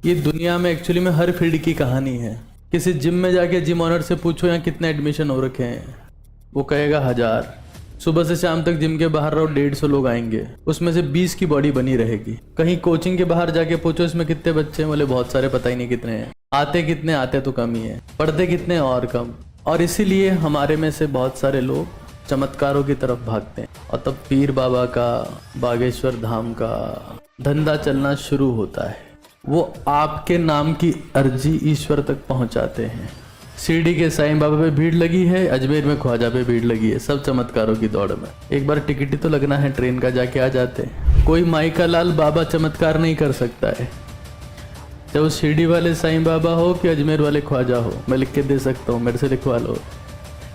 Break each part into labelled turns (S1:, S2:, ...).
S1: ये दुनिया में एक्चुअली में हर फील्ड की कहानी है। किसी जिम में जाके जिम ऑनर से पूछो यहाँ कितने एडमिशन हो रखे हैं, वो कहेगा 1000। सुबह से शाम तक जिम के बाहर रहो 150 लोग आएंगे, उसमें से 20 की बॉडी बनी रहेगी। कहीं कोचिंग के बाहर जाके पूछो इसमें कितने बच्चे हैं, बोले बहुत सारे, पता ही नहीं कितने हैं। आते कितने, आते तो कम ही है। पढ़ते कितने, और कम। और इसीलिए हमारे में से बहुत सारे लोग चमत्कारों की तरफ भागते हैं, और तब पीर बाबा का, बागेश्वर धाम का धंधा चलना शुरू होता है। वो आपके नाम की अर्जी ईश्वर तक पहुंचाते हैं। शिरडी के साईं बाबा पे भीड़ लगी है, अजमेर में ख्वाजा पे भीड़ लगी है, सब चमत्कारों की दौड़ में। एक बार टिकट ही तो लगना है ट्रेन का, जाके आ जाते हैं। कोई माई का लाल बाबा चमत्कार नहीं कर सकता है, चाहे वो शिरडी वाले साईं बाबा हो कि अजमेर वाले ख्वाजा हो। मैं लिख के दे सकता हूँ, मेरे से लिखवा लो।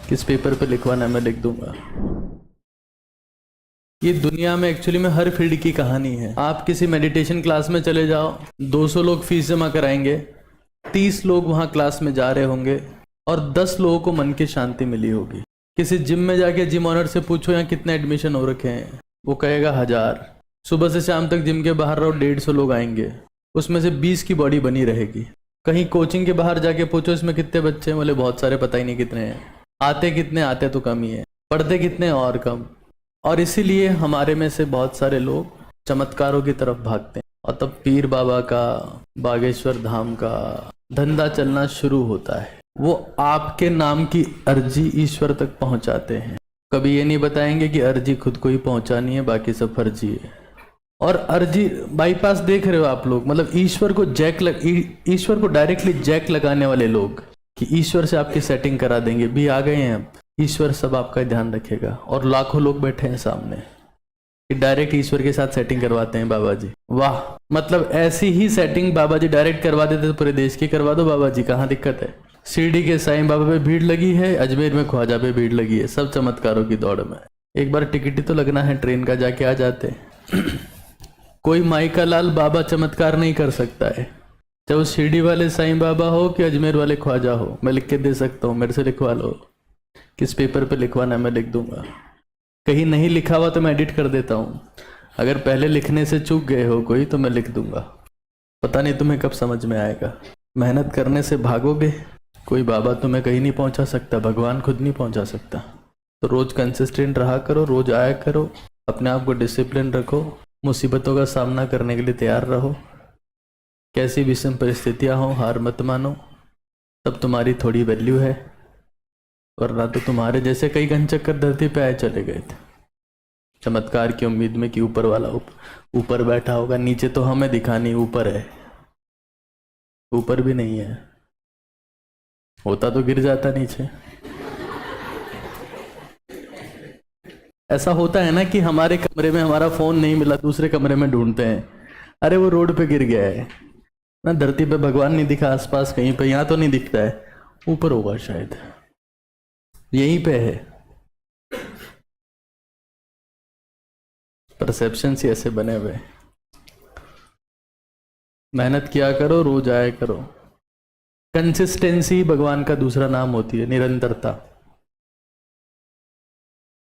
S1: किस पेपर पे लिखवाना है मैं लिख दूंगा। ये दुनिया में एक्चुअली में हर फील्ड की कहानी है। आप किसी मेडिटेशन क्लास में चले जाओ, 200 लोग फीस जमा कराएंगे, 30 लोग वहां क्लास में जा रहे होंगे और 10 लोगों को मन की शांति मिली होगी। किसी जिम में जाके जिम ऑनर से पूछो यहाँ कितने एडमिशन हो रखे हैं, वो कहेगा 1000। सुबह से शाम तक जिम के बाहर रहो 150 लोग आएंगे, उसमें से 20 की बॉडी बनी रहेगी। कहीं कोचिंग के बाहर जाके पूछो इसमें कितने बच्चे हैं, बोले बहुत सारे, पता ही नहीं कितने हैं। आते कितने, आते तो कम ही है। पढ़ते कितने, और कम। और इसीलिए हमारे में से बहुत सारे लोग चमत्कारों की तरफ भागते हैं, और तब पीर बाबा का, बागेश्वर धाम का धंधा चलना शुरू होता है। वो आपके नाम की अर्जी ईश्वर तक पहुंचाते हैं। कभी ये नहीं बताएंगे कि अर्जी खुद को ही पहुंचानी है, बाकी सब फर्जी है। और अर्जी बाईपास देख रहे हो आप लोग, मतलब ईश्वर को डायरेक्टली जैक लगाने वाले लोग, कि ईश्वर से आपकी सेटिंग करा देंगे, भी आ गए हैं अब। ईश्वर सब आपका ध्यान रखेगा, और लाखों लोग बैठे हैं सामने कि डायरेक्ट ईश्वर के साथ सेटिंग करवाते हैं बाबा जी। वाह, मतलब ऐसी ही सेटिंग बाबा जी डायरेक्ट करवा देते तो पूरे देश की करवा दो बाबा जी, कहाँ दिक्कत है। शिरडी के साईं बाबा पे भीड़ लगी है, अजमेर में ख्वाजा पे भीड़ लगी है, सब चमत्कारों की दौड़ में। एक बार टिकट ही तो लगना है ट्रेन का, जाके आ जाते हैं। कोई माई का लाल बाबा चमत्कार नहीं कर सकता है, चाहे वो शिरडी वाले साईं बाबा हो कि अजमेर वाले ख्वाजा हो। मैं लिख के दे सकता हूँ, मेरे से लिखवा लो। किस पेपर पे लिखवाना है मैं लिख दूंगा। कहीं नहीं लिखा हुआ तो मैं एडिट कर देता हूँ। अगर पहले लिखने से चूक गए हो कोई तो मैं लिख दूंगा। पता नहीं तुम्हें कब समझ में आएगा। मेहनत करने से भागोगे, कोई बाबा तुम्हें कहीं नहीं पहुंचा सकता, भगवान खुद नहीं पहुंचा सकता। तो रोज कंसिस्टेंट रहा करो, रोज आया करो, अपने आप को डिसिप्लिन रखो, मुसीबतों का सामना करने के लिए तैयार रहो। कैसी विषम परिस्थितियां हो, हार मत मानो, तब तुम्हारी थोड़ी वैल्यू है। वरना तो तुम्हारे जैसे कई घनचक्कर धरती पे आए चले गए थे, चमत्कार की उम्मीद में कि ऊपर वाला ऊपर बैठा होगा। नीचे तो हमें दिखानी ऊपर है, ऊपर भी नहीं है। होता तो गिर जाता नीचे। ऐसा होता है ना कि हमारे कमरे में हमारा फोन नहीं मिला, दूसरे कमरे में ढूंढते हैं, अरे वो रोड पे गिर गया है ना। धरती पे भगवान नहीं दिखा आसपास कहीं पे, यहाँ तो नहीं दिखता है, ऊपर होगा शायद, यहीं पे है। परसेप्शन से ऐसे बने हुए। मेहनत किया करो, रोज आया करो। कंसिस्टेंसी भगवान का दूसरा नाम होती है, निरंतरता।